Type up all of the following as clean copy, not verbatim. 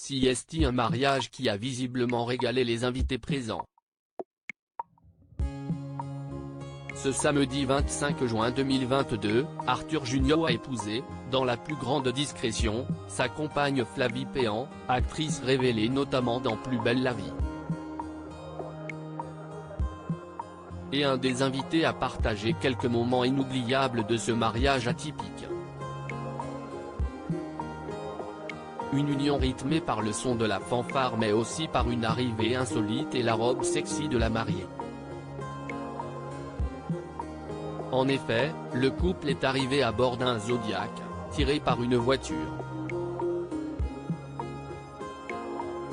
CST, un mariage qui a visiblement régalé les invités présents. Ce samedi 25 juin 2022, Arthur Junior a épousé, dans la plus grande discrétion, sa compagne Flavie Péan, actrice révélée notamment dans Plus belle la vie. Et un des invités a partagé quelques moments inoubliables de ce mariage atypique. Une union rythmée par le son de la fanfare mais aussi par une arrivée insolite et la robe sexy de la mariée. En effet, le couple est arrivé à bord d'un Zodiac, tiré par une voiture.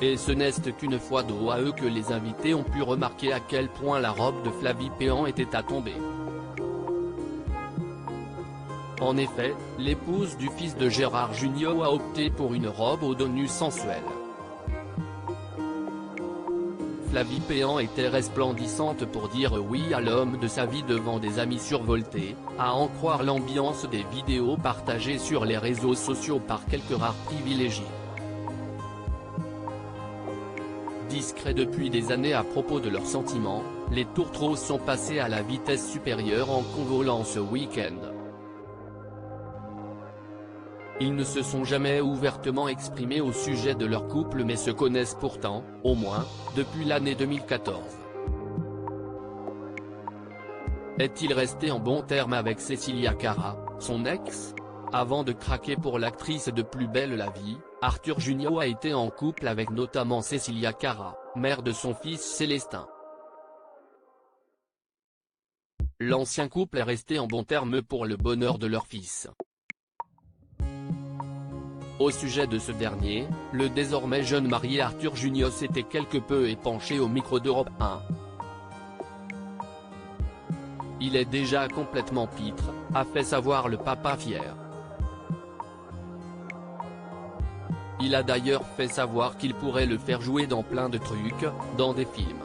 Et ce n'est qu'une fois dos à eux que les invités ont pu remarquer à quel point la robe de Flavie Péan était à tomber. En effet, l'épouse du fils de Gérard Junior a opté pour une robe au dos nu sensuel. Flavie Péan était resplendissante pour dire oui à l'homme de sa vie devant des amis survoltés, à en croire l'ambiance des vidéos partagées sur les réseaux sociaux par quelques rares privilégiés. Discrets depuis des années à propos de leurs sentiments, les tourtereaux sont passés à la vitesse supérieure en convolant ce week-end. Ils ne se sont jamais ouvertement exprimés au sujet de leur couple mais se connaissent pourtant, au moins, depuis l'année 2014. Est-il resté en bons termes avec Cecilia Cara, son ex? Avant de craquer pour l'actrice de Plus belle la vie, Arthur Junior a été en couple avec notamment Cecilia Cara, mère de son fils Célestin. L'ancien couple est resté en bons termes pour le bonheur de leur fils. Au sujet de ce dernier, le désormais jeune marié Arthur Junior s'était quelque peu épanché au micro d'Europe 1. Il est déjà complètement pitre, a fait savoir le papa fier. Il a d'ailleurs fait savoir qu'il pourrait le faire jouer dans plein de trucs, dans des films.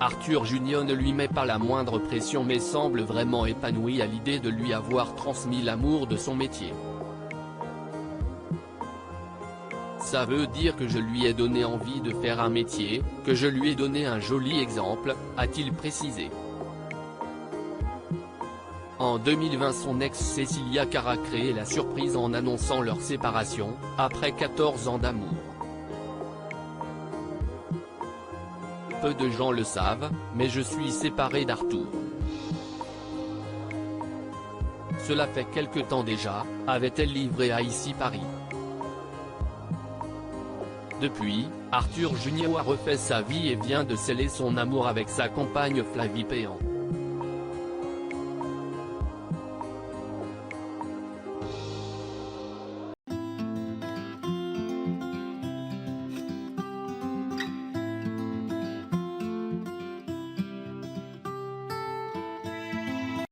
Arthur Junior ne lui met pas la moindre pression mais semble vraiment épanoui à l'idée de lui avoir transmis l'amour de son métier. Ça veut dire que je lui ai donné envie de faire un métier, que je lui ai donné un joli exemple, a-t-il précisé. En 2020 son ex Cecilia Cara a créé la surprise en annonçant leur séparation, après 14 ans d'amour. Peu de gens le savent, mais je suis séparé d'Arthur. Cela fait quelque temps déjà, avait-elle livré à Ici Paris. Depuis, Arthur Junior a refait sa vie et vient de sceller son amour avec sa compagne Flavie Péan.